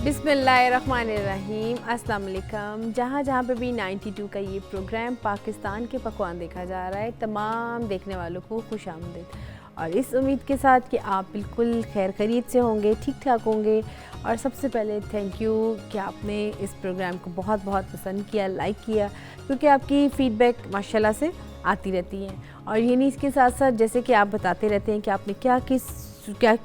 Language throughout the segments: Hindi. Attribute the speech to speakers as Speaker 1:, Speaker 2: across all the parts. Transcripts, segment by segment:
Speaker 1: बिस्मिल्लाहिर्रहमानिर्रहीम, अस्सलाम वालेकुम। जहाँ जहाँ पे भी 92 का ये प्रोग्राम पाकिस्तान के पकवान देखा जा रहा है, तमाम देखने वालों को खुश आमदीद। और इस उम्मीद के साथ कि आप बिल्कुल खैर खैरियत से होंगे, ठीक ठाक होंगे। और सबसे पहले थैंक यू कि आपने इस प्रोग्राम को बहुत बहुत पसंद किया, लाइक किया, क्योंकि आपकी फ़ीडबैक माशाल्लाह से आती रहती है। और यही इसके साथ साथ जैसे कि आप बताते रहते हैं कि आपने क्या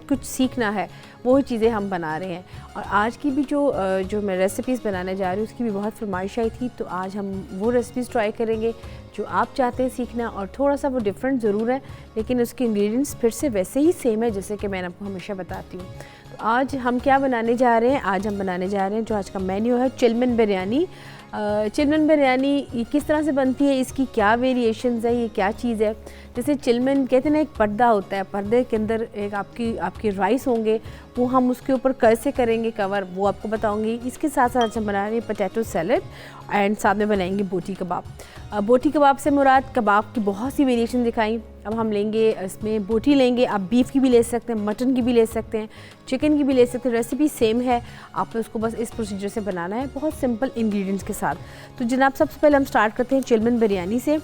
Speaker 1: कुछ सीखना है, वही चीज़ें हम बना रहे हैं। और आज की भी जो मैं रेसिपीज़ बनाने जा रही हूँ उसकी भी बहुत फरमाइश आई थी, तो आज हम वो रेसिपीज़ ट्राई करेंगे जो आप चाहते हैं सीखना। और थोड़ा सा वो डिफरेंट ज़रूर है, लेकिन उसके इंग्रेडिएंट्स फिर से वैसे ही सेम है जैसे कि मैं आपको हमेशा बताती हूँ। तो आज हम क्या बनाने जा रहे हैं? आज हम बनाने जा रहे हैं जो आज का मेन्यू है, चिलमन बिरयानी। चिलमन बिरयानी ये किस तरह से बनती है, इसकी क्या वेरिएशंस है, ये क्या चीज़ है। जैसे चिलमन कहते हैं ना, एक पर्दा होता है, पर्दे के अंदर एक आपके राइस होंगे, वो हम उसके ऊपर कैसे करेंगे कवर, वो आपको बताऊंगी। इसके साथ साथ हम बना रहे हैं पोटैटो सैलड एंड साथ में बनाएंगे बोटी कबाब। बोटी कबाब से मुराद कबाब की बहुत सी वेरिएशन दिखाई। अब हम लेंगे, इसमें बोटी लेंगे, आप बीफ की भी ले सकते हैं, मटन की भी ले सकते हैं, चिकन की भी ले सकते हैं। रेसिपी सेम है, आपने उसको बस इस प्रोसीजर से बनाना है, बहुत सिंपल इंग्रेडिएंट्स के साथ। तो जनाब सबसे पहले हम स्टार्ट करते हैं चिलमन बिरयानी से।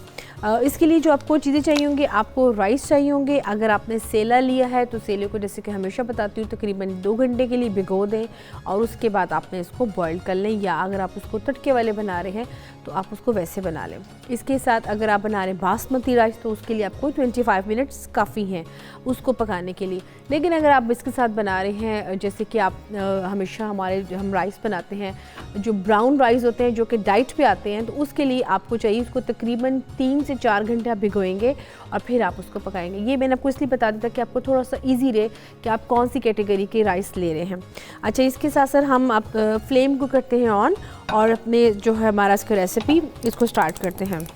Speaker 1: इसके लिए जो आपको चीज़ें चाहिए होंगी, आपको राइस चाहिए होंगे। अगर आपने सेला लिया है तो सेले को, जैसे कि हमेशा बताती हूँ, तकरीबन 2 घंटे के लिए भिगो दें और उसके बाद आपने इसको बॉईल कर लें, या अगर आप उसको तटके वाले बना रहे हैं तो आप उसको वैसे बना लें। इसके साथ अगर आप बना रहे हैं बासमती राइस तो उसके लिए आपको 25 मिनट्स काफ़ी हैं उसको पकाने के लिए। लेकिन अगर आप इसके साथ बना रहे हैं, जैसे कि आप हमेशा हम राइस बनाते हैं जो ब्राउन राइस होते हैं, जो कि डाइट पे आते हैं, तो उसके लिए आपको चाहिए, उसको तकरीबन 3 से 4 घंटे आप भिगोएंगे और फिर आप उसको पकाएंगे। ये मैंने आपको इसलिए बता दिया कि आपको थोड़ा सा ईजी रहे कि आप कौन सी कैटेगरी के राइस ले रहे हैं। अच्छा, इसके साथ साथ हम आप फ्लेम को करते हैं ऑन और अपने जो है हमारा इसका रेसिपी इसको स्टार्ट करते हैं।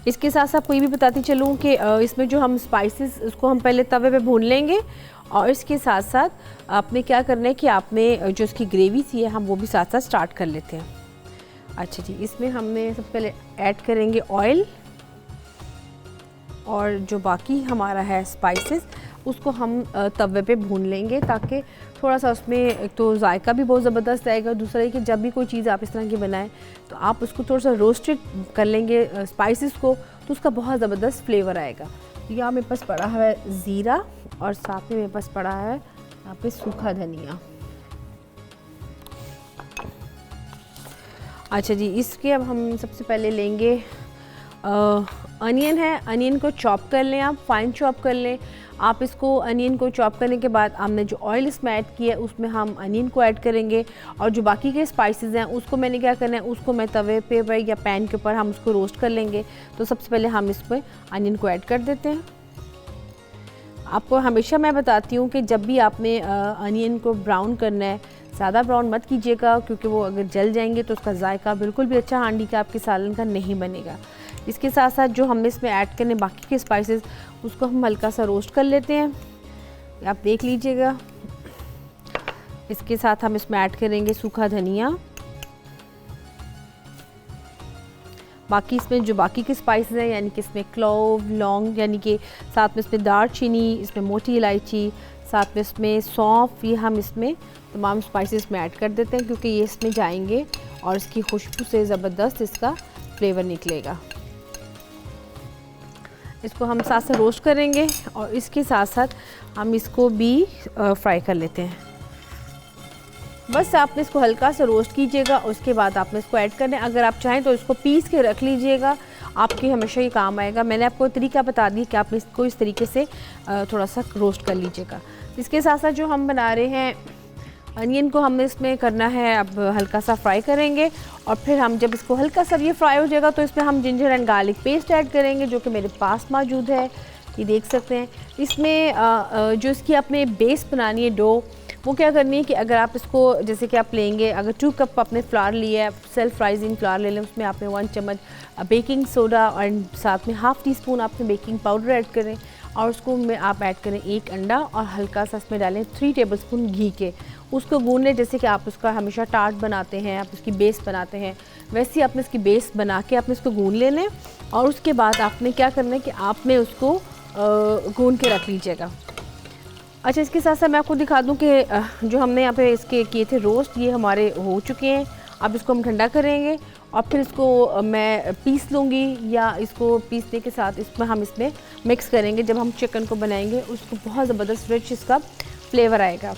Speaker 1: इसके साथ साथ कोई भी बताती चलूँ कि इसमें जो हम स्पाइसेस, उसको हम पहले तवे पे भून लेंगे। और इसके साथ साथ आपने क्या करना है कि आपने जो इसकी ग्रेवी सी है, हम वो भी साथ साथ स्टार्ट कर लेते हैं। अच्छा जी, इसमें हमने सबसे पहले ऐड करेंगे ऑयल, और जो बाकी हमारा है स्पाइसेस उसको हम तवे पे भून लेंगे, ताकि थोड़ा सा उसमें एक तो जायका भी बहुत ज़बरदस्त आएगा, दूसरा है कि जब भी कोई चीज़ आप इस तरह की बनाएं तो आप उसको थोड़ा सा रोस्टेड कर लेंगे स्पाइसेस को, तो उसका बहुत ज़बरदस्त फ्लेवर आएगा। यहाँ मेरे पास पड़ा है ज़ीरा और साथ में मेरे पास पड़ा है यहाँ पे सूखा धनिया। अच्छा जी, इसके अब हम सबसे पहले लेंगे अनियन है, अनियन को चॉप कर लें, आप फाइन चॉप कर लें। आप इसको अनियन को चॉप करने के बाद हमने जो ऑयल इसमें ऐड किया है उसमें हम अनियन को ऐड करेंगे, और जो बाकी के स्पाइसेस हैं उसको मैंने क्या करना है, उसको मैं तवे पे या पैन के ऊपर हम उसको रोस्ट कर लेंगे। तो सबसे पहले हम इसमें अनियन को ऐड कर देते हैं। आपको हमेशा मैं बताती हूँ कि जब भी आपने अनियन को ब्राउन करना है, ज़्यादा ब्राउन मत कीजिएगा, क्योंकि वो अगर जल जाएंगे तो उसका जायका बिल्कुल भी अच्छा हांडी का आपके सालन का नहीं बनेगा। इसके साथ साथ जो हमने इसमें ऐड करने बाकी के स्पाइसेस, उसको हम हल्का सा रोस्ट कर लेते हैं, आप देख लीजिएगा। इसके साथ हम इसमें ऐड करेंगे सूखा धनिया। बाकी इसमें जो बाकी के स्पाइसेस हैं, यानी कि इसमें क्लोव, लौंग, यानी कि साथ में इसमें दालचीनी, इसमें मोटी इलायची, साथ में इसमें सौंफ, ये हम इसमें तमाम स्पाइसेस में ऐड कर देते हैं, क्योंकि ये इसमें जाएंगे और इसकी खुशबू से ज़बरदस्त इसका फ्लेवर निकलेगा। इसको हम साथ साथ रोस्ट करेंगे और इसके साथ साथ हम इसको भी फ्राई कर लेते हैं। बस आपने इसको हल्का सा रोस्ट कीजिएगा, उसके बाद आपने इसको ऐड करना है। अगर आप चाहें तो इसको पीस के रख लीजिएगा, आपके हमेशा ये काम आएगा। मैंने आपको तरीका बता दिया कि आप इसको इस तरीके से थोड़ा सा रोस्ट कर लीजिएगा। इसके साथ साथ जो हम बना रहे हैं अनियन को हमने इसमें करना है, अब हल्का सा फ्राई करेंगे, और फिर हम जब इसको हल्का सा ये फ्राई हो जाएगा तो इसमें हम ginger and garlic paste add करेंगे, जो कि मेरे पास मौजूद है, ये देख सकते हैं। इसमें जो इसकी आपने बेस बनानी है डो, वो क्या करनी है कि अगर आप इसको, जैसे कि आप लेंगे, अगर 2 कप आपने फ्लावर लिया है, सेल्फ राइजिंग फ्लावर ले लें, उसमें आपने 1 चम्मच बेकिंग सोडा और साथ में ½ टीस्पून आपने बेकिंग पाउडर ऐड करें, और उसको में आप ऐड करें 1 अंडा और हल्का सा इसमें डालें 3 टेबलस्पून घी के। उसको गूंद लें, जैसे कि आप उसका हमेशा टार्ट बनाते हैं, आप उसकी बेस बनाते हैं, वैसे ही आपने इसकी बेस बना के आपने इसको गूंद लें। और उसके बाद आपने क्या करना है कि आपने उसको गूंद के रख लीजिएगा। अच्छा, इसके साथ साथ मैं आपको दिखा दूं कि जो हमने यहाँ पे इसके किए थे रोस्ट, ये हमारे हो चुके हैं। अब इसको हम ठंडा करेंगे और फिर इसको मैं पीस लूँगी, या इसको पीसने के साथ इसमें मिक्स करेंगे। जब हम चिकन को बनाएंगे उसको बहुत ज़बरदस्त रिच इसका फ्लेवर आएगा।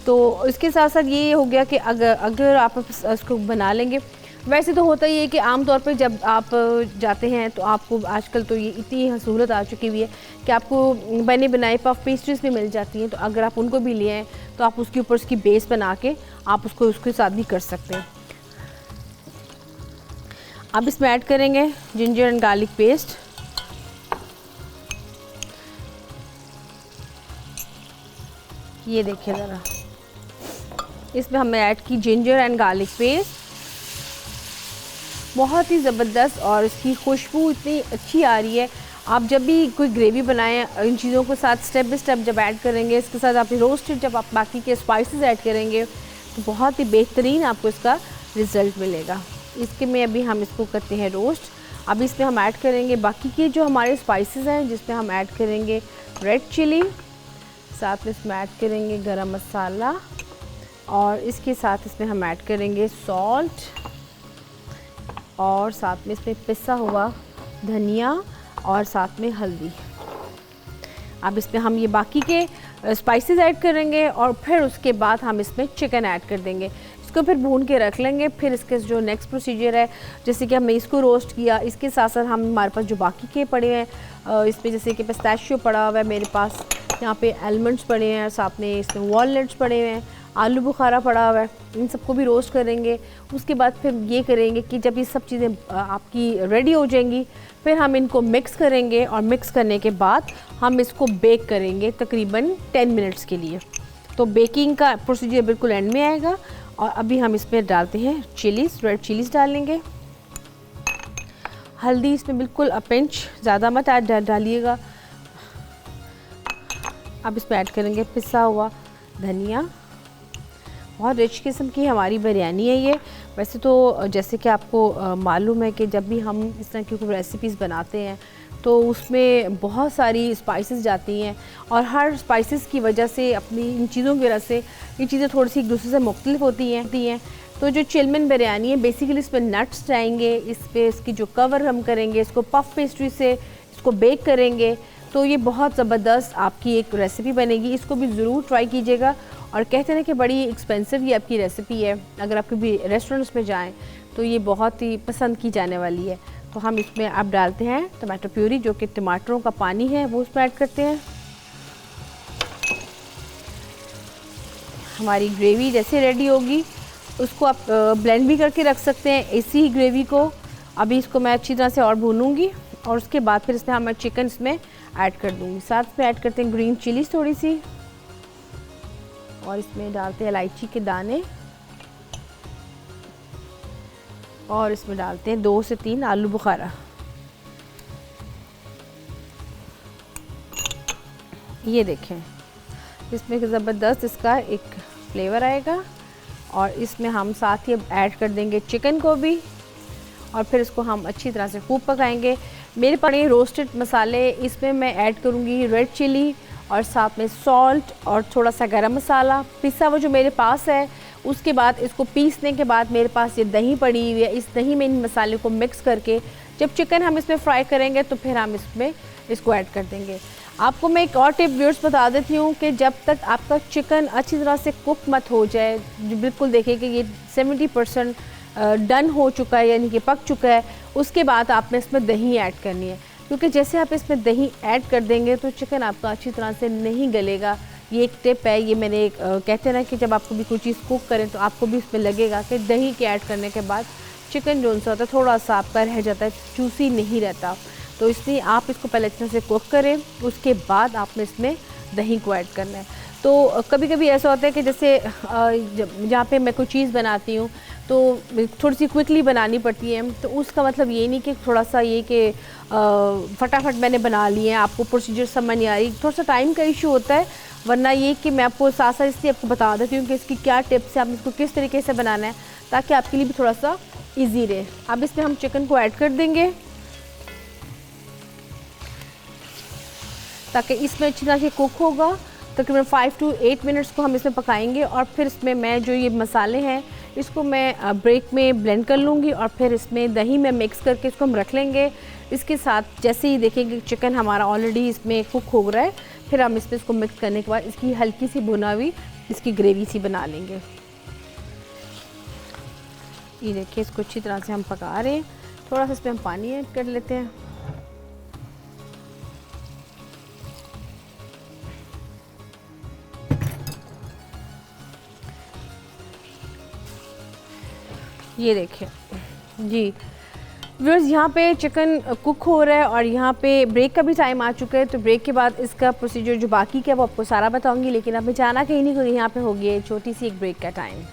Speaker 1: तो इसके साथ साथ ये हो गया कि अगर आप इसको बना लेंगे, वैसे तो होता ही है कि आम तौर पे जब आप जाते हैं तो आपको आजकल तो ये इतनी सहूलत आ चुकी हुई है कि आपको बने बनाए पफ पेस्ट्रीज भी मिल जाती हैं। तो अगर आप उनको भी ले आएँ तो आप उसके ऊपर उसकी बेस बना के आप उसको उसके साथ भी कर सकते हैं। अब इसमें ऐड करेंगे जिंजर एंड गार्लिक पेस्ट। ये देखिए ज़रा, इसमें हमने ऐड की जिंजर एंड गार्लिक पेस्ट। बहुत ही ज़बरदस्त, और इसकी खुशबू इतनी अच्छी आ रही है। आप जब भी कोई ग्रेवी बनाएं, इन चीज़ों के साथ स्टेप बाय स्टेप जब ऐड करेंगे, इसके साथ आप रोस्टेड जब आप बाकी के स्पाइसेस ऐड करेंगे तो बहुत ही बेहतरीन आपको इसका रिज़ल्ट मिलेगा। इसके में अभी हम इसको करते हैं रोस्ट। अब इसमें हम ऐड करेंगे बाकी के जो हमारे स्पाइसेस हैं, जिसमें हम ऐड करेंगे रेड चिली, साथ में इसमें ऐड करेंगे गरम मसाला, और इसके साथ इसमें हम ऐड करेंगे सॉल्ट, और साथ में इसमें पिसा हुआ धनिया, और साथ में हल्दी। अब इसमें हम ये बाकी के स्पाइसेस ऐड करेंगे और फिर उसके बाद हम इसमें चिकन ऐड कर देंगे। इसको फिर भून के रख लेंगे। फिर इसके जो नेक्स्ट प्रोसीजर है, जैसे कि हमने इसको रोस्ट किया, इसके साथ साथ हम हमारे पास जो बाकी के पड़े हैं, इसमें जैसे कि पिस्ताशियो पड़ा हुआ है मेरे पास, यहाँ पे आलमंड्स पड़े हैं, साथ में इसमें वॉलनट्स पड़े हुए हैं, आलू बुखारा पड़ा हुआ है, इन सबको भी रोस्ट करेंगे। उसके बाद फिर ये करेंगे कि जब ये सब चीज़ें आपकी रेडी हो जाएंगी, फिर हम इनको मिक्स करेंगे, और मिक्स करने के बाद हम इसको बेक करेंगे तकरीबन 10 मिनट्स के लिए। तो बेकिंग का प्रोसीजर बिल्कुल एंड में आएगा। और अभी हम इसमें डालते हैं चिलीज़, रेड चिलीज़ डालेंगे। हल्दी इसमें बिल्कुल पिंच, ज़्यादा मत डालिएगा। अब इसमें ऐड करेंगे पिसा हुआ धनिया। बहुत रिच किस्म की हमारी बिरयानी है ये। वैसे तो जैसे कि आपको मालूम है कि जब भी हम इस तरह की रेसिपीज़ बनाते हैं तो उसमें बहुत सारी स्पाइसेस जाती हैं, और हर स्पाइसेस की वजह से, अपनी इन चीज़ों की वजह से ये चीज़ें थोड़ी सी एक दूसरे से मुख्तलिफ होती हैं। तो जो चिलमन बिरयानी है, बेसिकली इसमें नट्स जाएंगे, इस पर इसकी जो कवर हम करेंगे, इसको पफ पेस्ट्री से इसको बेक करेंगे। तो ये बहुत ज़बरदस्त आपकी एक रेसिपी बनेगी। इसको भी ज़रूर ट्राई कीजिएगा। और कहते हैं कि बड़ी एक्सपेंसिव ये आपकी रेसिपी है, अगर आप कभी रेस्टोरेंट्स में जाएं तो ये बहुत ही पसंद की जाने वाली है। तो हम इसमें अब डालते हैं टमाटो प्यूरी, जो कि टमाटरों का पानी है वो उसमें ऐड करते हैं। हमारी ग्रेवी जैसे रेडी होगी, उसको आप ब्लेंड भी करके रख सकते हैं इसी ही ग्रेवी को। अभी इसको मैं अच्छी तरह से और भूनूंगी, और उसके बाद फिर इसमें हम चिकन इसमें ऐड कर दूंगी। साथ में ऐड करते हैं ग्रीन चिलीज थोड़ी सी, और इसमें डालते हैं इलायची के दाने, और इसमें डालते हैं 2 से 3 आलू बुखारा। ये देखें, इसमें ज़बरदस्त इसका एक फ्लेवर आएगा। और इसमें हम साथ ही अब ऐड कर देंगे चिकन को भी, और फिर इसको हम अच्छी तरह से खूब पकाएंगे। मेरे पास रोस्टेड मसाले, इसमें मैं ऐड करूँगी रेड चिली, और साथ में सॉल्ट, और थोड़ा सा गरम मसाला पिसा हुआ जो मेरे पास है। उसके बाद इसको पीसने के बाद मेरे पास ये दही पड़ी हुई है, इस दही में इन मसाले को मिक्स करके जब चिकन हम इसमें फ्राई करेंगे तो फिर हम इसमें इसको ऐड कर देंगे। आपको मैं एक और टिप व्यूअर्स बता देती हूँ कि जब तक आपका चिकन अच्छी तरह से कुक मत हो जाए, जो बिल्कुल देखिए कि ये 70% डन हो चुका है, यानी कि पक चुका है, उसके बाद आपने इसमें दही ऐड करनी है। क्योंकि जैसे आप इसमें दही ऐड कर देंगे तो चिकन आपका अच्छी तरह से नहीं गलेगा। ये एक टिप है, ये मैंने कहते हैं ना कि जब आपको भी कोई चीज़ कुक करें तो आपको भी इसमें लगेगा कि दही के ऐड करने के बाद चिकन जो सा होता है थोड़ा सा आपका रह जाता है, जूसी नहीं रहता। तो इसलिए आप इसको पहले अच्छे से कुक करें, उसके बाद आपने इसमें दही को ऐड करना है। तो कभी कभी ऐसा होता है कि जैसे जहाँ पे मैं कोई चीज़ बनाती हूँ तो थोड़ी सी क्विकली बनानी पड़ती है, तो उसका मतलब ये नहीं कि थोड़ा सा ये कि फटाफट मैंने बना लिए हैं, आपको प्रोसीजर समझ नहीं आ रही, थोड़ा सा टाइम का इशू होता है। वरना ये कि मैं आपको साथ साथ इसलिए आपको बता देती हूँ कि इसकी क्या टिप्स है, आप इसको किस तरीके से बनाना है, ताकि आपके लिए भी थोड़ा सा ईजी रहे। अब इसमें हम चिकन को ऐड कर देंगे ताकि इसमें अच्छी तरह से कुक होगा। तकरीबन 5 to 8 मिनट्स को हम इसमें पकाएंगे और फिर इसमें मैं जो ये मसाले हैं इसको मैं ब्रेक में ब्लेंड कर लूँगी और फिर इसमें दही में मिक्स करके इसको हम रख लेंगे। इसके साथ जैसे ही देखेंगे चिकन हमारा ऑलरेडी इसमें कुक हो रहा है, फिर हम इसमें इसको मिक्स करने के बाद इसकी हल्की सी भुना हुई इसकी ग्रेवी सी बना लेंगे। ये देखिए इसको अच्छी तरह से हम पका रहे हैं। थोड़ा सा इसमें हम पानी ऐड कर लेते हैं। ये देखिए जी व्यूअर्स, यहाँ पे चिकन कुक हो रहा है और यहाँ पे ब्रेक का भी टाइम आ चुका है। तो ब्रेक के बाद इसका प्रोसीजर जो बाकी का है वो आपको सारा बताऊंगी, लेकिन अभी जाना कहीं नहीं, क्योंकि यहाँ पे हो गई छोटी सी एक ब्रेक का टाइम।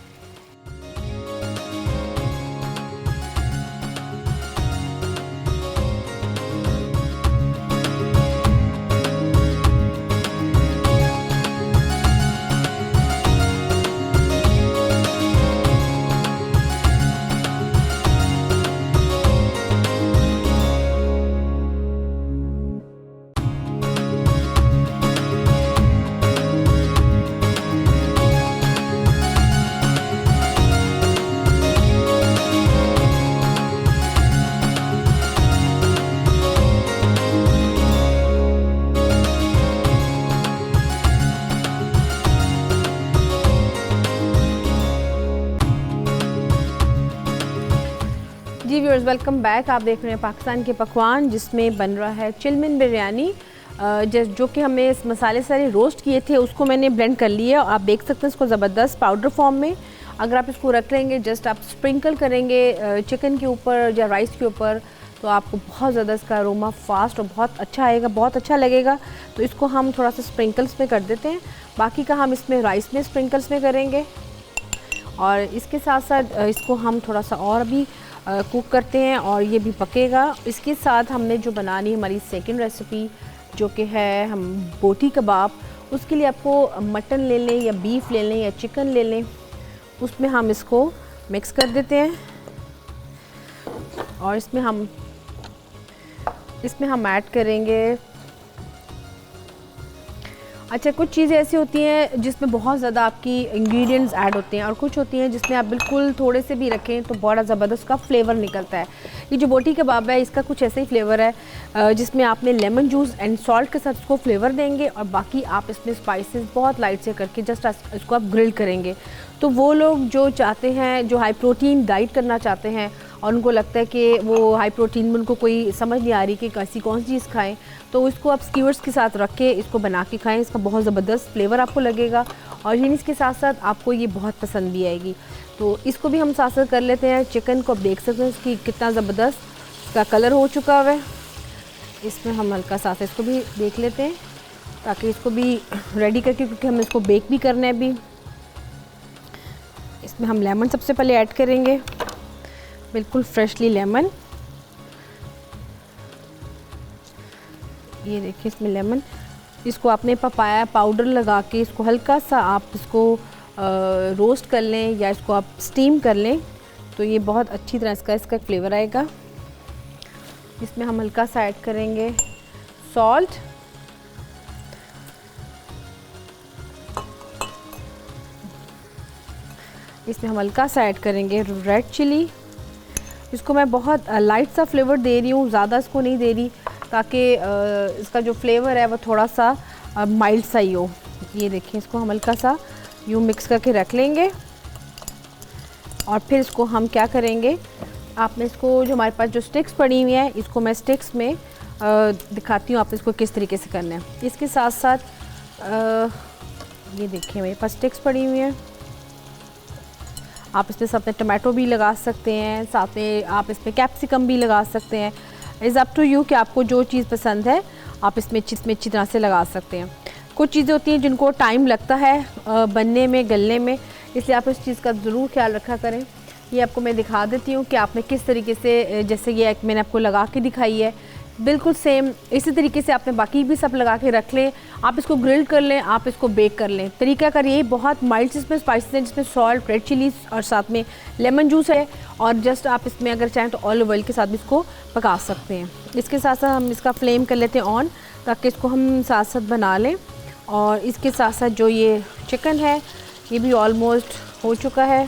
Speaker 1: जी व्यूअर्स, वेलकम बैक। आप देख रहे हैं पाकिस्तान के पकवान, जिसमें बन रहा है चिलमिन बिरयानी, जो कि हमने इस मसाले सारे रोस्ट किए थे उसको मैंने ब्लेंड कर लिया। आप देख सकते हैं इसको ज़बरदस्त पाउडर फॉर्म में। अगर आप इसको रख लेंगे, जस्ट आप स्प्रिंकल करेंगे चिकन के ऊपर या राइस के ऊपर, तो आपको बहुत ज़्यादा इसका अरोमा फास्ट और बहुत अच्छा आएगा, बहुत अच्छा लगेगा। तो इसको हम थोड़ा सा स्प्रिंकल्स में कर देते हैं, बाकी का हम इसमें राइस में स्प्रिंकल्स में करेंगे। और इसके साथ साथ इसको हम थोड़ा सा और भी कुक करते हैं और ये भी पकेगा। इसके साथ हमने जो बनानी हमारी सेकंड रेसिपी, जो कि है हम बोटी कबाब, उसके लिए आपको मटन ले लें या बीफ ले लें या चिकन ले लें, उसमें हम इसको मिक्स कर देते हैं और इसमें हम ऐड करेंगे। अच्छा, कुछ चीज़ें ऐसी होती हैं जिसमें बहुत ज़्यादा आपकी इंग्रेडिएंट्स ऐड होते हैं और कुछ होती हैं जिसमें आप बिल्कुल थोड़े से भी रखें तो बड़ा ज़बरदस्त का फ्लेवर निकलता है। ये जो बोटी कबाब है इसका कुछ ऐसा ही फ्लेवर है, जिसमें आपने लेमन जूस एंड सॉल्ट के साथ इसको फ्लेवर देंगे और बाकी आप इसमें स्पाइसेस बहुत लाइट से करके जस्ट इसको आप ग्रिल करेंगे। तो वो लोग जो चाहते हैं, जो हाई प्रोटीन डाइट करना चाहते हैं और उनको लगता है कि वो हाई प्रोटीन में उनको कोई समझ नहीं आ रही कि कैसी कौन सी चीज़ खाएं, तो इसको आप स्कीवर्स के साथ रख के इसको बना के खाएं। इसका बहुत ज़बरदस्त फ्लेवर आपको लगेगा और यही इसके साथ साथ आपको ये बहुत पसंद भी आएगी। तो इसको भी हम साथ साथ कर लेते हैं। चिकन को आप देख सकते हैं इसकी कितना ज़बरदस्त इसका कलर हो चुका है। इसमें हम हल्का सा इसको भी देख लेते हैं ताकि इसको भी रेडी करके, क्योंकि हम इसको बेक भी करना है अभी। इसमें हम लेमन सबसे पहले ऐड करेंगे, बिल्कुल फ्रेशली लेमन। ये देखिए इसमें लेमन, इसको आपने पपाया पाउडर लगा के इसको हल्का सा आप इसको रोस्ट कर लें या इसको आप स्टीम कर लें, तो ये बहुत अच्छी तरह इसका फ्लेवर आएगा। इसमें हम हल्का सा ऐड करेंगे सॉल्ट, इसमें हम हल्का सा ऐड करेंगे रेड चिली। इसको मैं बहुत लाइट सा फ्लेवर दे रही हूँ, ज़्यादा इसको नहीं दे रही, ताकि इसका जो फ्लेवर है वो थोड़ा सा माइल्ड सा ही हो। ये देखिए इसको हम हल्का सा यूँ मिक्स करके रख लेंगे और फिर इसको हम क्या करेंगे, आपने इसको जो हमारे पास जो स्टिक्स पड़ी हुई हैं, इसको मैं स्टिक्स में दिखाती हूँ आप इसको किस तरीके से करना है। इसके साथ साथ ये देखिए मेरे पास स्टिक्स पड़ी हुई हैं, आप इसमें साथ में टमाटो भी लगा सकते हैं, साथ में आप इसमें कैप्सिकम भी लगा सकते हैं। इज़ अप टू यू कि आपको जो चीज़ पसंद है आप इसमें अच्छी तरह से लगा सकते हैं। कुछ चीज़ें होती हैं जिनको टाइम लगता है बनने में, गलने में, इसलिए आप इस चीज़ का ज़रूर ख्याल रखा करें। ये आपको मैं दिखा देती हूँ कि आपने किस तरीके से, जैसे ये मैंने आपको लगा के दिखाई है, बिल्कुल सेम इसी तरीके से आपने बाकी भी सब लगा के रख लें। आप इसको ग्रिल कर लें, आप इसको बेक कर लें। तरीका कर यही, बहुत माइल्ड इसमें स्पाइसेस हैं, जिसमें सॉल्ट, रेड चिलीज और साथ में लेमन जूस है, और जस्ट आप इसमें अगर चाहें तो ऑलिव ऑयल के साथ भी इसको पका सकते हैं। इसके साथ साथ हम इसका फ्लेम कर लेते हैं ऑन, ताकि इसको हम साथ साथ बना लें और इसके साथ साथ जो ये चिकन है ये भी ऑलमोस्ट हो चुका है।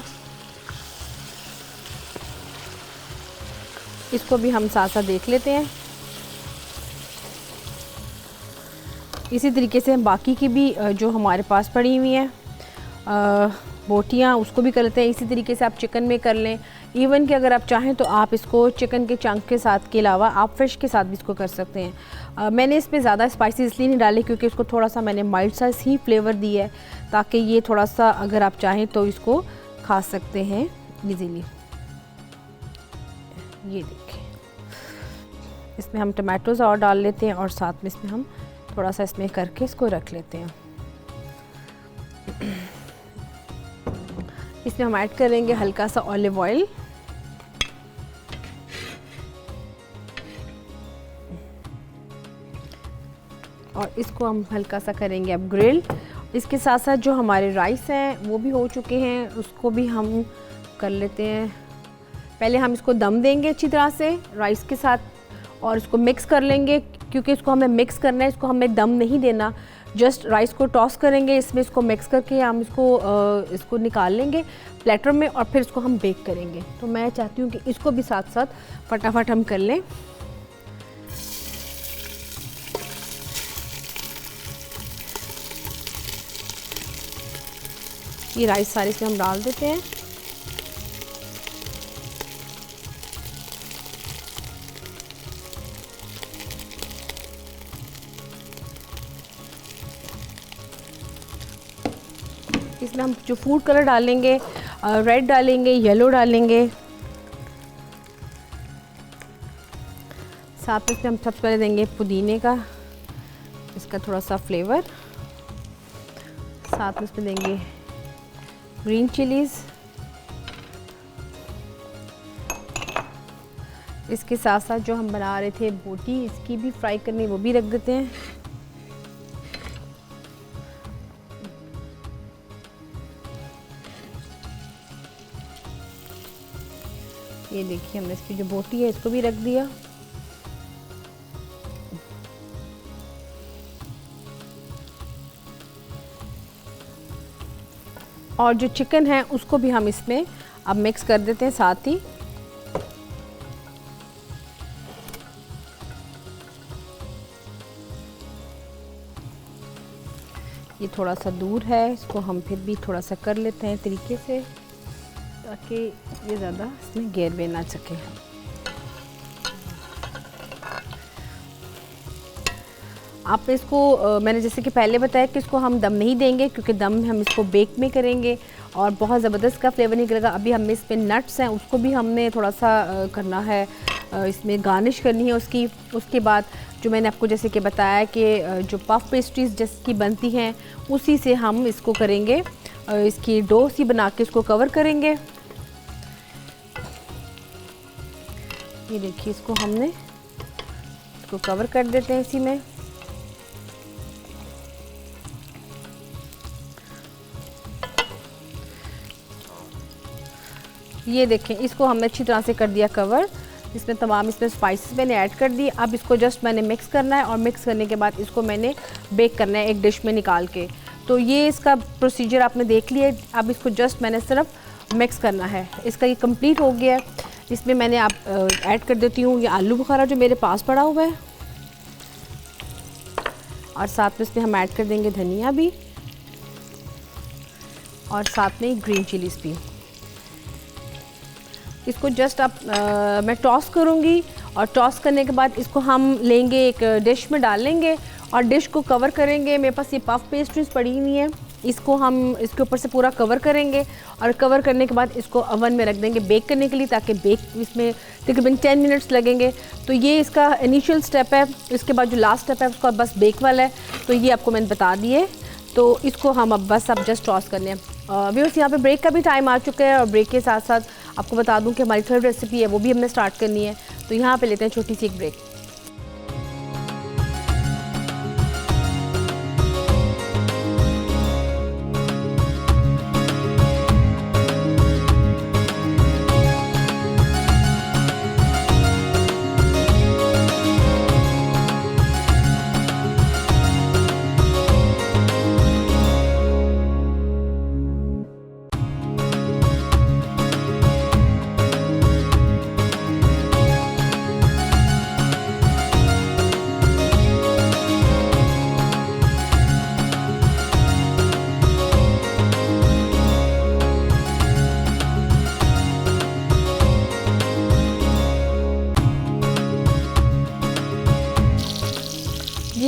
Speaker 1: इसको भी हम साथ साथ देख लेते हैं। इसी तरीके से हम बाकी की भी जो हमारे पास पड़ी हुई हैं बोटियाँ उसको भी कर लेते हैं। इसी तरीके से आप चिकन में कर लें। इवन कि अगर आप चाहें तो आप इसको चिकन के चंक के साथ के अलावा आप फ़िश के साथ भी इसको कर सकते हैं। मैंने इसमें ज़्यादा स्पाइसी इसलिए नहीं डाले क्योंकि इसको थोड़ा सा मैंने माइल्ड सा ही फ्लेवर दिया है, ताकि ये थोड़ा सा अगर आप चाहें तो इसको खा सकते हैं ईज़िली। ये देखिए, इसमें हम टमाटोज़ और डाल लेते हैं और साथ में इसमें हम थोड़ा सा इसमें करके इसको रख लेते हैं। इसमें हम ऐड करेंगे हल्का सा ऑलिव ऑयल, और इसको हम हल्का सा करेंगे अब ग्रिल। इसके साथ साथ जो हमारे राइस हैं वो भी हो चुके हैं, उसको भी हम कर लेते हैं। पहले हम इसको दम देंगे अच्छी तरह से राइस के साथ और इसको मिक्स कर लेंगे, क्योंकि इसको हमें मिक्स करना है, इसको हमें दम नहीं देना। जस्ट राइस को टॉस करेंगे, इसमें इसको मिक्स करके हम इसको निकाल लेंगे प्लेटर में और फिर इसको हम बेक करेंगे। तो मैं चाहती हूँ कि इसको भी साथ साथ फटाफट हम कर लें। ये राइस सारे इसमें हम डाल देते हैं। इसमें हम जो फूड कलर डालेंगे, रेड डालेंगे, येलो डालेंगे। साथ में हम सबसे पहले देंगे पुदीने का, इसका थोड़ा सा फ्लेवर। साथ में इसमें देंगे ग्रीन चिलीज़। इसके साथ साथ जो हम बना रहे थे बोटी, इसकी भी फ्राई करनी, वो भी रख देते हैं। ये देखिए, हमने इसकी जो बोटी है इसको भी रख दिया। और जो चिकन है उसको भी हम इसमें अब मिक्स कर देते हैं साथ ही। ये थोड़ा सा दूर है, इसको हम फिर भी थोड़ा सा कर लेते हैं तरीके से, ताकि ये ज़्यादा इसमें घेर में ना सके। आप इसको मैंने जैसे कि पहले बताया कि इसको हम दम नहीं देंगे, क्योंकि दम हम इसको बेक में करेंगे और बहुत ज़बरदस्त का फ्लेवर निकलेगा। अभी हमें इस पर नट्स हैं उसको भी हमने थोड़ा सा करना है, इसमें गार्निश करनी है उसकी। उसके बाद जो मैंने आपको जैसे कि बताया कि जो पफ पेस्ट्रीज जिसकी बनती हैं उसी से हम इसको करेंगे, इसकी डो सी बना के इसको कवर करेंगे। ये देखिए, इसको हमने इसको कवर कर देते हैं इसी में। ये देखें, इसको हमने अच्छी तरह से कर दिया कवर। इसमें तमाम इसमें स्पाइसेस मैंने ऐड कर दी। अब इसको जस्ट मैंने मिक्स करना है और मिक्स करने के बाद इसको मैंने बेक करना है एक डिश में निकाल के। तो ये इसका प्रोसीजर आपने देख लिया। अब इसको जस्ट मैंने सिर्फ मिक्स करना है। इसका ये कंप्लीट हो गया है। इसमें मैंने आप ऐड कर देती हूँ ये आलू बुखारा जो मेरे पास पड़ा हुआ है, और साथ में इसमें हम ऐड कर देंगे धनिया भी और साथ में ग्रीन चिलीज़ भी। इसको जस्ट आप मैं टॉस करूँगी और टॉस करने के बाद इसको हम लेंगे एक डिश में डाल लेंगे और डिश को कवर करेंगे। मेरे पास ये पफ पेस्ट्रीज पड़ी हुई हैं, इसको हम इसके ऊपर से पूरा कवर करेंगे और कवर करने के बाद इसको ओवन में रख देंगे बेक करने के लिए, ताकि बेक इसमें तकरीबन 10 मिनट्स लगेंगे। तो ये इसका इनिशियल स्टेप है। इसके बाद जो लास्ट स्टेप है उसका बस बेक वाला है। तो ये आपको मैंने बता दिए। तो इसको हम अब बस जस्ट टॉस कर लें। व्यूअर्स, यहाँ पे ब्रेक का भी टाइम आ चुका है और ब्रेक के साथ साथ आपको बता दूं कि हमारी थर्ड रेसिपी है वो भी हमने स्टार्ट करनी है। तो यहाँ पे लेते हैं छोटी सी एक ब्रेक।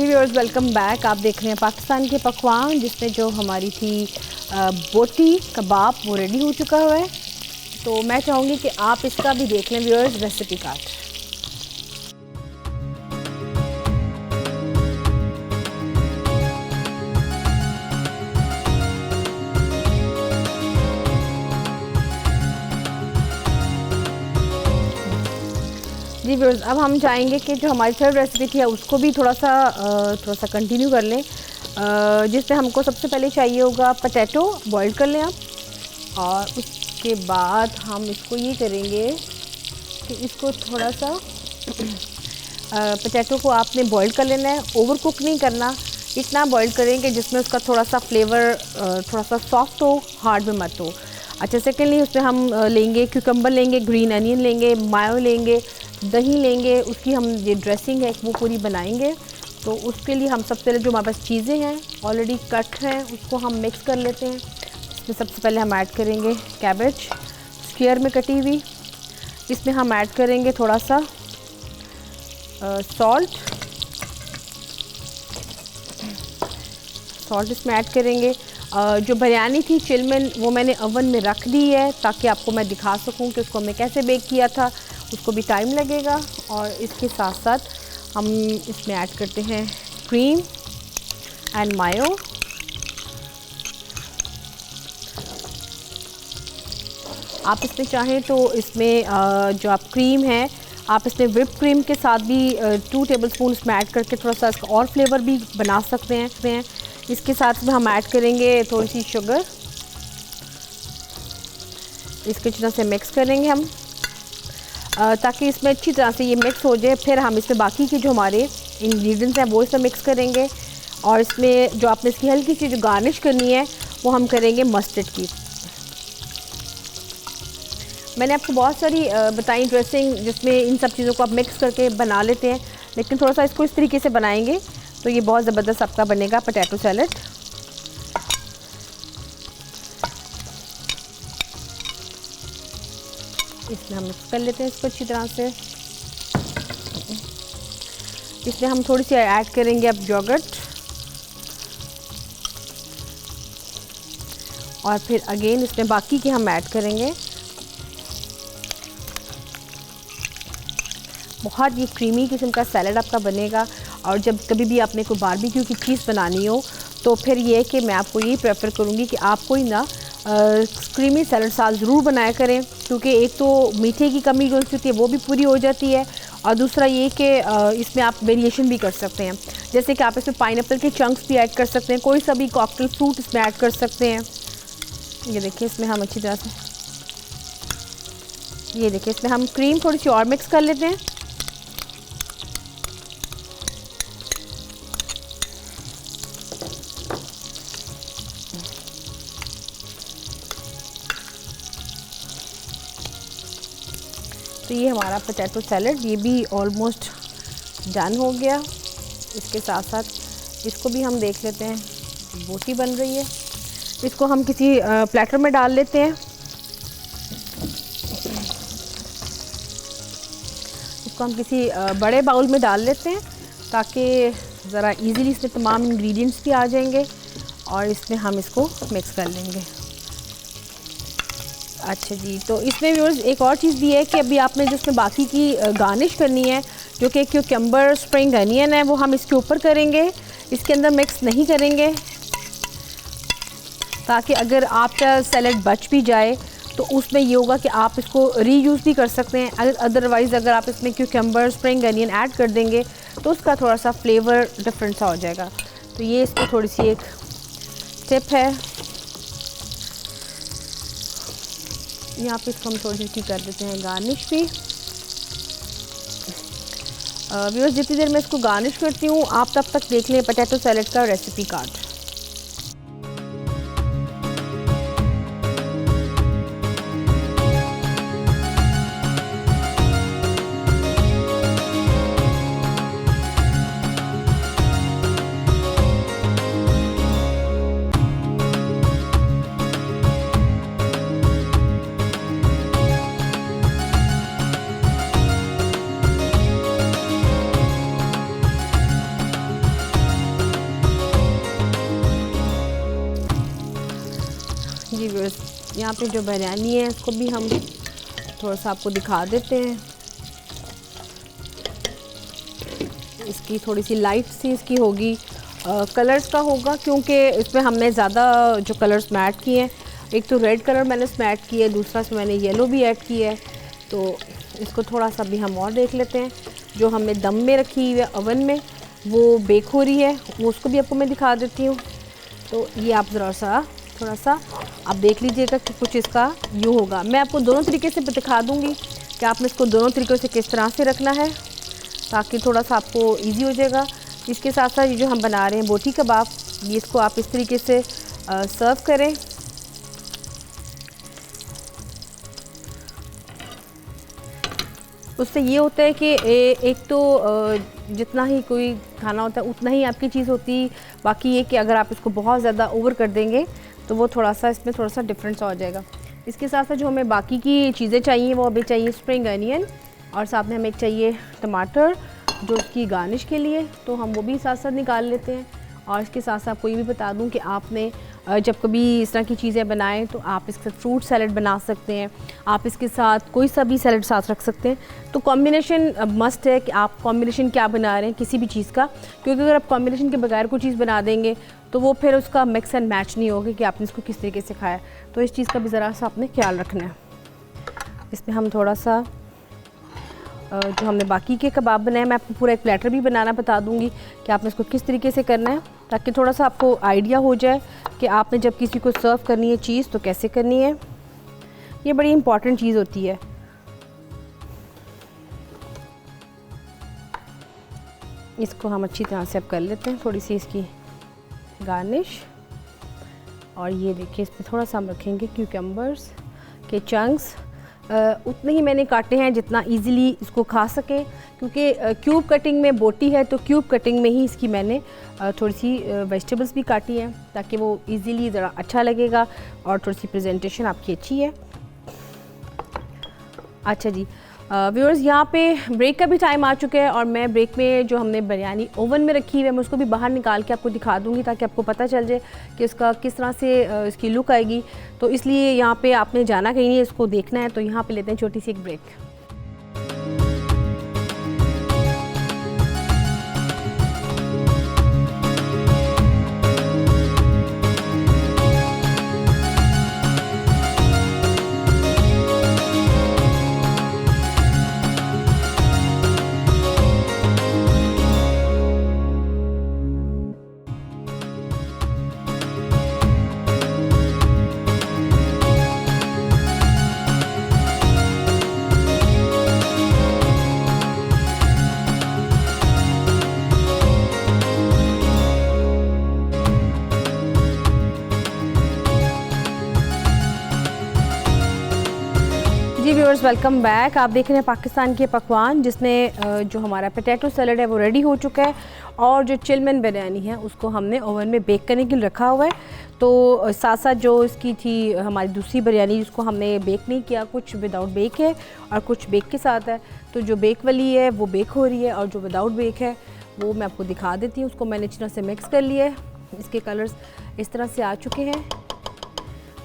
Speaker 1: Viewers, welcome back. आप देख रहे हैं पाकिस्तान के पकवान, जिसमें जो हमारी थी बोटी कबाब वो रेडी हो चुका हुआ है। तो मैं चाहूँगी कि आप इसका भी देख लें व्यूअर्स, रेसिपी कार्ड। जी व्यूअर्स, अब हम चाहेंगे कि जो हमारी थर्ड रेसिपी थी उसको भी थोड़ा सा कंटिन्यू कर लें, जिसमें हमको सबसे पहले चाहिए होगा पोटैटो बॉईल कर लें आप। और उसके बाद हम इसको ये करेंगे कि इसको थोड़ा सा पोटैटो को आपने बॉईल कर लेना है, ओवर कुक नहीं करना, इतना बॉईल करेंगे जिसमें उसका थोड़ा सा फ्लेवर थोड़ा सा सॉफ्ट हो, हार्ड में मत हो। अच्छा, सेकेंडली उसमें हम लेंगे क्यूकम्बर लेंगे, ग्रीन अनियन लेंगे, मायो लेंगे, दही लेंगे, उसकी हम ये ड्रेसिंग है वो पूरी बनाएंगे। तो उसके लिए हम सबसे पहले जो हमारे पास चीज़ें हैं ऑलरेडी कट हैं उसको हम मिक्स कर लेते हैं। इसमें सबसे पहले हम ऐड करेंगे कैबेज स्क्वायर में कटी हुई। इसमें हम ऐड करेंगे थोड़ा सा सॉल्ट इसमें ऐड करेंगे। जो बिरयानी थी चिलमेन वो मैंने ओवन में रख दी है ताकि आपको मैं दिखा सकूं कि उसको हमने कैसे बेक किया था, उसको भी टाइम लगेगा। और इसके साथ साथ हम इसमें ऐड करते हैं क्रीम एंड मायो। आप इसमें चाहें तो इसमें जो आप क्रीम है आप इसमें व्हिप क्रीम के साथ भी 2 टेबलस्पून इसमें ऐड करके थोड़ा सा इसका और फ्लेवर भी बना सकते हैं। इसके साथ में हम ऐड करेंगे थोड़ी सी शुगर, इसके तरह से मिक्स करेंगे हम ताकि इसमें अच्छी तरह से ये मिक्स हो जाए। फिर हम इसमें बाकी के जो हमारे इंग्रेडिएंट्स हैं वो इसमें मिक्स करेंगे। और इसमें जो आपने इसकी हल्की सी जो गार्निश करनी है वो हम करेंगे मस्टर्ड की। मैंने आपको बहुत सारी बताई ड्रेसिंग जिसमें इन सब चीज़ों को आप मिक्स करके बना लेते हैं, लेकिन थोड़ा सा इसको इस तरीके से बनाएंगे तो ये बहुत ज़बरदस्त आपका बनेगा पोटैटो सैलेड। इसमें हम मिक्स कर लेते हैं इसको अच्छी तरह से। इसमें हम थोड़ी सी ऐड करेंगे अब योगर्ट, और फिर अगेन इसमें बाकी के हम ऐड करेंगे। बहुत ये क्रीमी किस्म का सैलड आपका बनेगा। और जब कभी भी आपने कोई बारबेक्यू की चीज़ बनानी हो तो फिर ये है कि मैं आपको ये प्रेफर करूँगी कि आप कोई ना क्रीमी सैलड साथ ज़रूर बनाया करें, क्योंकि एक तो मीठे की कमी जो होती है वो भी पूरी हो जाती है, और दूसरा ये कि इसमें आप वेरिएशन भी कर सकते हैं। जैसे कि आप इसमें पाइनएप्पल के चंक्स भी ऐड कर सकते हैं, कोई सा भी कॉकटेल फ्रूट इसमें ऐड कर सकते हैं। ये देखिए इसमें हम अच्छी तरह से, ये देखिए इसमें हम क्रीम थोड़ी सी और मिक्स कर लेते हैं। तो ये हमारा पोटैटो सैलड ये भी ऑलमोस्ट डन हो गया। इसके साथ साथ इसको भी हम देख लेते हैं, बोटी बन रही है। इसको हम किसी प्लेटर में डाल लेते हैं। इसको हम किसी बड़े बाउल में डाल लेते हैं ताकि ज़रा इजीली इसमें तमाम इंग्रेडिएंट्स भी आ जाएंगे, और इसमें हम इसको मिक्स कर लेंगे। अच्छा जी, तो इसमें व्यूअर्स एक और चीज़ भी है कि अभी आपने जिसमें बाकी की गार्निश करनी है जो कि क्यूकम्बर स्प्रिंग अनियन है वो हम इसके ऊपर करेंगे, इसके अंदर मिक्स नहीं करेंगे, ताकि अगर आपका सैलड बच भी जाए तो उसमें ये होगा कि आप इसको रीयूज़ भी कर सकते हैं। अदरवाइज़ अगर आप इसमें क्यूकम्बर स्प्रिंग अनियन ऐड कर देंगे तो उसका थोड़ा सा फ्लेवर डिफरेंट सा हो जाएगा। तो ये इसकी थोड़ी सी एक टिप है। यहाँ पे इसको हम थोड़ी सी कर देते हैं गार्निश भी। व्यूअर्स, जितनी देर मैं इसको गार्निश करती हूँ आप तब तक देख लें पोटैटो सैलेड का रेसिपी कार्ड। यहाँ पे जो बिरयानी है इसको भी हम थोड़ा सा आपको दिखा देते हैं। इसकी थोड़ी सी लाइट सी इसकी होगी, कलर्स का होगा क्योंकि इसमें हमने ज़्यादा जो कलर्स में ऐड किए हैं, एक तो रेड कलर मैंने इसमें ऐड किया है, दूसरा इसमें मैंने येलो भी ऐड किया है। तो इसको थोड़ा सा भी हम और देख लेते हैं। जो हमने दम में रखी हुई है ओवन में वो बेक हो रही है, वो उसको भी आपको मैं दिखा देती हूँ। तो ये आप ज़रा सा थोड़ा सा आप देख लीजिएगा कि कुछ इसका यूँ होगा। मैं आपको दोनों तरीके से दिखा दूँगी कि आपने इसको दोनों तरीक़ों से किस तरह से रखना है ताकि थोड़ा सा आपको ईजी हो जाएगा। इसके साथ साथ ये जो हम बना रहे हैं बोटी कबाब, ये इसको आप इस तरीके से सर्व करें। उससे ये होता है कि एक तो जितना ही कोई खाना होता है उतना ही आपकी चीज़ होती, बाकी ये कि अगर आप इसको बहुत ज़्यादा ओवर कर देंगे तो वो थोड़ा सा इसमें थोड़ा सा डिफरेंस हो जाएगा। इसके साथ साथ जो हमें बाकी की चीज़ें चाहिए वो अभी चाहिए स्प्रिंग अनियन और साथ में हमें चाहिए टमाटर जो इसकी गार्निश के लिए, तो हम वो भी साथ साथ निकाल लेते हैं। और इसके साथ साथ आपको ये भी बता दूं कि आपने जब कभी इस तरह की चीज़ें बनाएं तो आप इसके साथ फ्रूट सैलड बना सकते हैं, आप इसके साथ कोई सा भी सैलड साथ रख सकते हैं। तो कॉम्बिनेशन मस्ट है कि आप कॉम्बिनेशन क्या बना रहे हैं किसी भी चीज़ का, क्योंकि अगर आप कॉम्बिनेशन के बगैर कोई चीज़ बना देंगे तो वो फिर उसका मिक्स एंड मैच नहीं होगा कि आपने इसको किस तरीके से खाया। तो इस चीज़ का भी ज़रा सा आपने ख्याल रखना है। इसमें हम थोड़ा सा जो हमने बाकी के कबाब बनाए, मैं आपको पूरा एक प्लेटर भी बनाना बता दूंगी कि आपने इसको किस तरीके से करना है, ताकि थोड़ा सा आपको आइडिया हो जाए कि आपने जब किसी को सर्व करनी है चीज़ तो कैसे करनी है। ये बड़ी इम्पॉर्टेंट चीज़ होती है। इसको हम अच्छी तरह से अब कर लेते हैं, थोड़ी सी इसकी गार्निश। और ये देखिए इसमें थोड़ा सा हम रखेंगे क्यूकम्बर्स के चंक्स, उतने ही मैंने काटे हैं जितना इजीली इसको खा सके, क्योंकि क्यूब कटिंग में बोटी है तो क्यूब कटिंग में ही इसकी मैंने थोड़ी सी वेजिटेबल्स भी काटी हैं ताकि वो इजीली ज़रा अच्छा लगेगा और थोड़ी सी प्रेजेंटेशन आपकी अच्छी है। अच्छा जी व्यूअर्स, यहाँ पे ब्रेक का भी टाइम आ चुका है और मैं ब्रेक में जो हमने बिरयानी ओवन में रखी हुई है मैं उसको भी बाहर निकाल के आपको दिखा दूँगी ताकि आपको पता चल जाए कि इसका किस तरह से इसकी लुक आएगी। तो इसलिए यहाँ पे आपने जाना कहीं नहीं, इसको देखना है। तो यहाँ पे लेते हैं छोटी सी एक ब्रेक। जी व्यूअर्स, वेलकम बैक। आप देख रहे हैं पाकिस्तान के पकवान, जिसमें जो हमारा पोटैटो सैलड है वो रेडी हो चुका है और जो चिलमन बिरयानी है उसको हमने ओवन में बेक करने के लिए रखा हुआ है। तो साथ साथ जो इसकी थी हमारी दूसरी बिरयानी जिसको हमने बेक नहीं किया, कुछ विदाउट बेक है और कुछ बेक के साथ है। तो जो बेक वाली है वो बेक हो रही है और जो विदाउट बेक है वो मैं आपको दिखा देती हूँ। उसको मैंने अच्छी तरह से मिक्स कर लिया है, इसके कलर्स इस तरह से आ चुके हैं।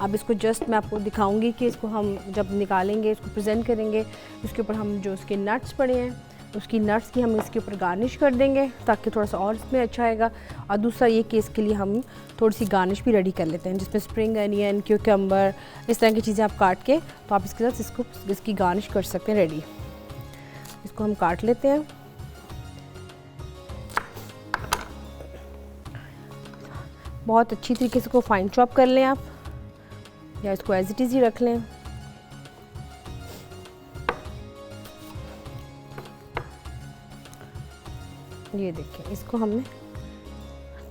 Speaker 1: अब इसको जस्ट मैं आपको दिखाऊंगी कि इसको हम जब निकालेंगे, इसको प्रेजेंट करेंगे, उसके ऊपर हम जो उसके नट्स पड़े हैं उसकी नट्स की हम इसके ऊपर गार्निश कर देंगे ताकि थोड़ा सा और इसमें अच्छा आएगा। और दूसरा ये कि इसके लिए हम थोड़ी सी गार्निश भी रेडी कर लेते हैं जिसमें स्प्रिंग अनियन, क्यूकम्बर, इस तरह की चीज़ें आप काट के तो आप इसके साथ इसकी गार्निश कर सकते हैं। रेडी, इसको हम काट लेते हैं। बहुत अच्छी तरीके से इसको फाइन चॉप कर लें आप, या इसको एज इट इज़ ही रख लें। ये देखिए, इसको हमने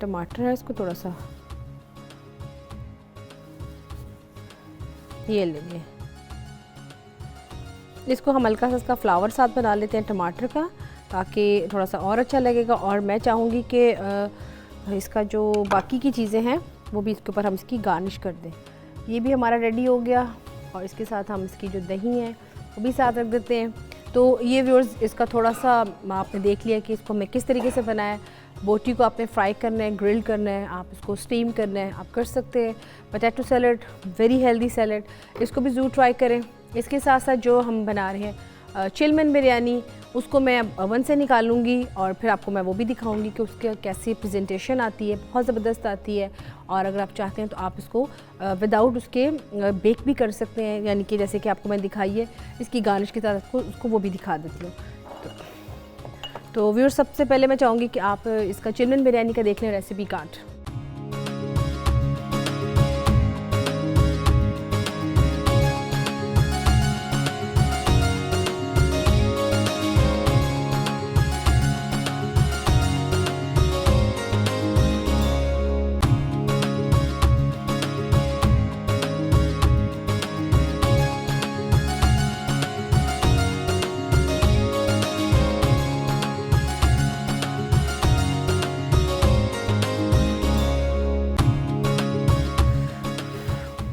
Speaker 1: टमाटर है इसको थोड़ा सा ये ले लिए, इसको हम हल्का सा इसका फ्लावर साथ बना लेते हैं टमाटर का ताकि थोड़ा सा और अच्छा लगेगा। और मैं चाहूँगी कि इसका जो बाकी की चीज़ें हैं वो भी इसके ऊपर हम इसकी गार्निश कर दें। ये भी हमारा रेडी हो गया और इसके साथ हम इसकी जो दही है वो भी साथ रख देते हैं। तो ये व्यूअर्स, इसका थोड़ा सा आपने देख लिया कि इसको मैं किस तरीके से बनाया। बोटी को आपने फ्राई करना है, ग्रिल करना है, आप इसको स्टीम करना है, आप कर सकते हैं। Potato salad, very healthy salad, इसको भी ज़रूर ट्राई करें। इसके साथ साथ जो हम बना रहे हैं चिलमन बिरयानी, उसको मैं ओवन से निकालूंगी और फिर आपको मैं वो भी दिखाऊंगी कि उसके कैसी प्रेजेंटेशन आती है, बहुत ज़बरदस्त आती है। और अगर आप चाहते हैं तो आप इसको विदाउट उसके बेक भी कर सकते हैं, यानी कि जैसे कि आपको मैं दिखाई है इसकी गार्निश के साथ उसको वो भी दिखा देती हूँ। तो व्यूअर्स, सबसे पहले मैं चाहूँगी कि आप इसका चिलमन बिरयानी का देख लें रेसिपी कार्ड।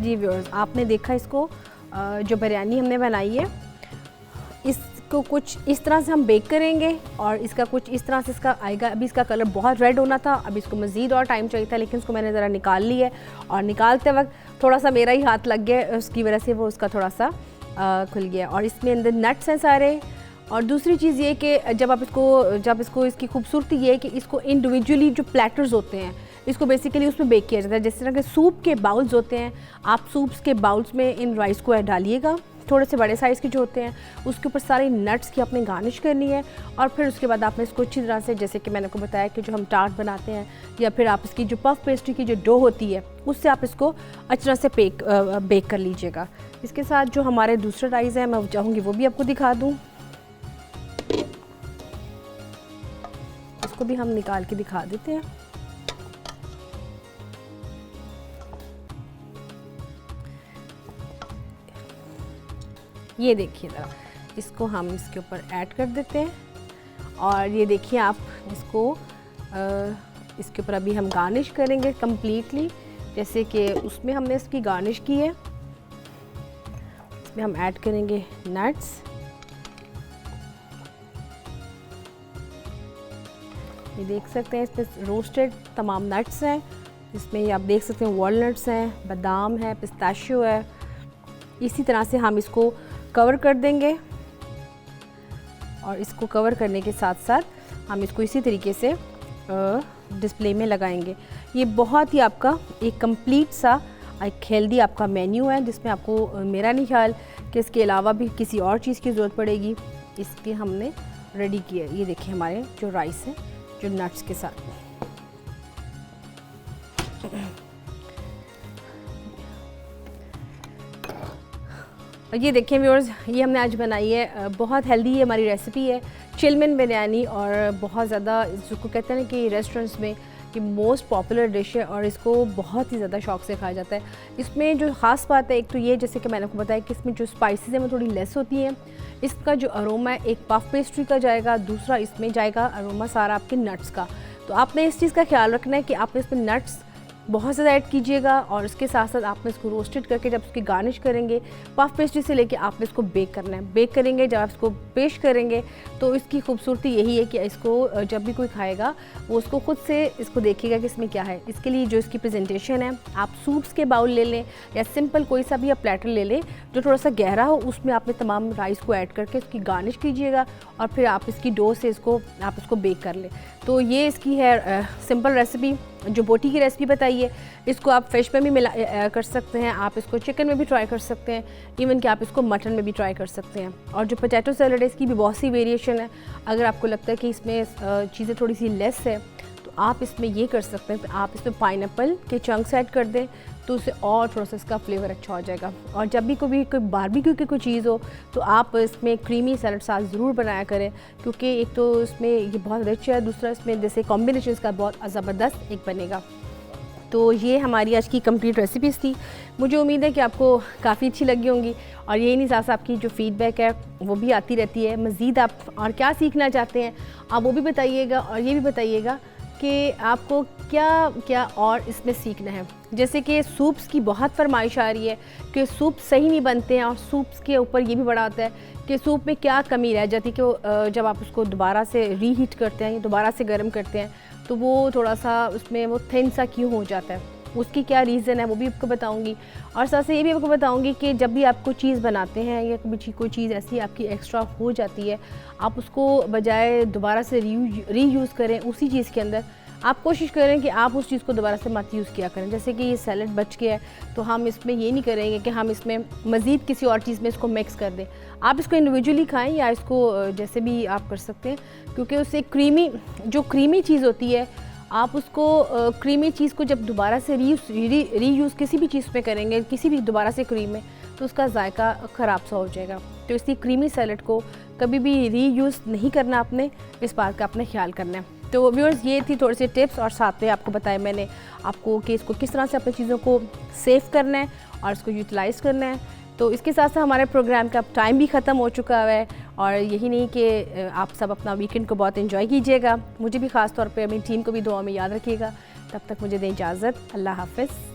Speaker 1: जी व्यूअर्स, आपने देखा इसको जो बिरयानी हमने बनाई है, इसको कुछ इस तरह से हम बेक करेंगे और इसका कुछ इस तरह से इसका आएगा। अभी इसका कलर बहुत रेड होना था, अभी इसको मज़ीद और टाइम चाहिए था, लेकिन उसको मैंने ज़रा निकाल लिया है और निकालते वक्त थोड़ा सा मेरा ही हाथ लग गया, उसकी वजह से वो उसका थोड़ा सा खुल गया। और इसमें अंदर नट्स हैं सारे। और दूसरी चीज़ ये कि जब इसको इसकी खूबसूरती ये है कि इसको इंडिविजुअली जो प्लेटर्स होते हैं इसको बेसिकली उसमें बेक किया जाता है। जिस तरह के सूप के बाउल्स होते हैं, आप सूप्स के बाउल्स में इन राइस को डालिएगा, थोड़े से बड़े साइज़ के जो होते हैं, उसके ऊपर सारे नट्स की आपने गार्निश करनी है। और फिर उसके बाद आपने इसको अच्छी तरह से, जैसे कि मैंने आपको बताया कि जो हम टार्ट बनाते हैं या फिर आप इसकी जो पफ पेस्ट्री की जो डो होती है उससे आप इसको अच्छी तरह से बेक कर लीजिएगा। इसके साथ जो हमारे दूसरे राइस हैं मैं चाहूँगी वो भी आपको दिखा दूँ। इसको भी हम निकाल के दिखा देते हैं। ये देखिए ज़रा, इसको हम इसके ऊपर ऐड कर देते हैं और ये देखिए आप इसको इसके ऊपर अभी हम गार्निश करेंगे कम्प्लीटली, जैसे कि उसमें हमने इसकी गार्निश की है। इसमें हम ऐड करेंगे नट्स, ये देख सकते हैं इसमें रोस्टेड तमाम नट्स हैं। इसमें ये आप देख सकते हैं वॉलनट्स हैं, बादाम है, पिस्ताशियो है। इसी तरह से हम इसको कवर कर देंगे और इसको कवर करने के साथ साथ हम इसको इसी तरीके से डिस्प्ले में लगाएंगे। ये बहुत ही आपका एक कंप्लीट सा एक हेल्दी आपका मेन्यू है, जिसमें आपको मेरा नहीं ख्याल कि इसके अलावा भी किसी और चीज़ की ज़रूरत पड़ेगी। इसके हमने रेडी किया है। ये देखिए हमारे जो राइस है जो नट्स के साथ। और ये देखिए व्यूअर्स, ये हमने आज बनाई है, बहुत हेल्दी है हमारी रेसिपी है, चिलमन बिरयानी। और बहुत ज़्यादा जिसको कहते हैं ना कि रेस्टोरेंट्स में ये मोस्ट पॉपुलर डिश है और इसको बहुत ही ज़्यादा शौक से खाया जाता है। इसमें जो ख़ास बात है, एक तो ये जैसे कि मैंने आपको बताया कि इसमें जो स्पाइसेस हैं वो थोड़ी लेस होती हैं। इसका जो अरोमा है एक पफ पेस्ट्री का जाएगा, दूसरा इसमें जाएगा अरोमा सारा आपके नट्स का। तो आपने इस चीज़ का ख्याल रखना है कि आपने इसमें नट्स बहुत ज़्यादा ऐड कीजिएगा और उसके साथ साथ आपने इसको रोस्टेड करके जब उसकी गार्निश करेंगे पफ पेस्ट्री से लेके आपने इसको बेक करना है। बेक करेंगे जब आप इसको पेश करेंगे तो इसकी खूबसूरती यही है कि इसको जब भी कोई खाएगा वो उसको खुद से इसको देखेगा कि इसमें क्या है। इसके लिए जो इसकी प्रेजेंटेशन है, आप सूप्स के बाउल ले लें या सिंपल कोई सा भी आप प्लेटर ले लें जो थोड़ा सा गहरा हो, उसमें आपने तमाम राइस को ऐड करके उसकी गार्निश कीजिएगा और फिर आप इसकी डो से आप इसको बेक कर लें। तो ये इसकी है सिंपल रेसिपी। जो बोटी की रेसिपी बताइए, इसको आप फिश में भी कर सकते हैं, आप इसको चिकन में भी ट्राई कर सकते हैं, इवन कि आप इसको मटन में भी ट्राई कर सकते हैं। और जो पोटैटो सैलड है इसकी भी बहुत सी वेरिएशन है। अगर आपको लगता है कि इसमें चीज़ें थोड़ी सी लेस है तो आप इसमें ये कर सकते हैं, आप इसमें पाइनएप्पल के चंक्स ऐड कर दें तो उससे और थोड़ा सा इसका फ्लेवर अच्छा हो जाएगा। और जब भी कोई बारबेक्यू की कोई चीज़ हो तो आप इसमें क्रीमी सैलड साथ ज़रूर बनाया करें, क्योंकि एक तो इसमें ये बहुत रिच है, दूसरा इसमें जैसे कॉम्बिनेशन इसका बहुत ज़बरदस्त एक बनेगा। तो ये हमारी आज की कंप्लीट रेसिपीज़ थी। मुझे उम्मीद है कि आपको काफ़ी अच्छी लगी होंगी और यही नहीं साथ आपकी जो फ़ीडबैक है वो भी आती रहती है। मज़ीद आप और क्या सीखना चाहते हैं आप वो भी बताइएगा और ये भी बताइएगा कि आपको क्या क्या और इसमें सीखना है। जैसे कि सूप्स की बहुत फरमाइश आ रही है कि सूप सही नहीं बनते हैं, और सूप्स के ऊपर ये भी बड़ा होता है कि सूप में क्या कमी रह जाती है कि जब आप उसको दोबारा से रीहीट करते हैं या दोबारा से गर्म करते हैं तो वो थोड़ा सा उसमें वो थिन सा क्यों हो जाता है, उसकी क्या रीज़न है वो भी आपको बताऊंगी। और साथ से ये भी आपको बताऊंगी कि जब भी आप कोई चीज़ बनाते हैं या कभी कोई चीज़ ऐसी आपकी एक्स्ट्रा हो जाती है, आप उसको बजाय दोबारा से रीयूज़ करें उसी चीज़ के अंदर, आप कोशिश करें कि आप उस चीज़ को दोबारा से मत यूज़ किया करें। जैसे कि ये सैलड बच गया है तो हम इसमें ये नहीं करेंगे कि हम इसमें मज़ीद किसी और चीज़ में इसको मिक्स कर दें। आप इसको इंडिविजुअली खाएं या इसको जैसे भी आप कर सकते हैं, क्योंकि उससे क्रीमी चीज़ होती है, आप उसको क्रीमी चीज़ को जब दोबारा से रीयूज़ किसी भी चीज़ में करेंगे, किसी भी दोबारा से क्रीम में, तो उसका जायका ख़राब सा हो जाएगा। तो इसलिए क्रीमी सैलड को कभी भी रीयूज़ नहीं करना, आपने इस बात का अपने ख्याल करना है। तो व्यूअर्स, ये थी थोड़ी सी टिप्स, और साथ में आपको बताया मैंने आपको कि इसको किस तरह से अपनी चीज़ों को सेव करना है और इसको यूटिलाइज़ करना है। तो इसके साथ साथ हमारे प्रोग्राम का टाइम भी ख़त्म हो चुका है, और यही नहीं कि आप सब अपना वीकेंड को बहुत एंजॉय कीजिएगा। मुझे भी ख़ास तौर पे अपनी टीम को भी दुआ में याद रखिएगा। तब तक मुझे दें इजाज़त। अल्लाह हाफ़िज़।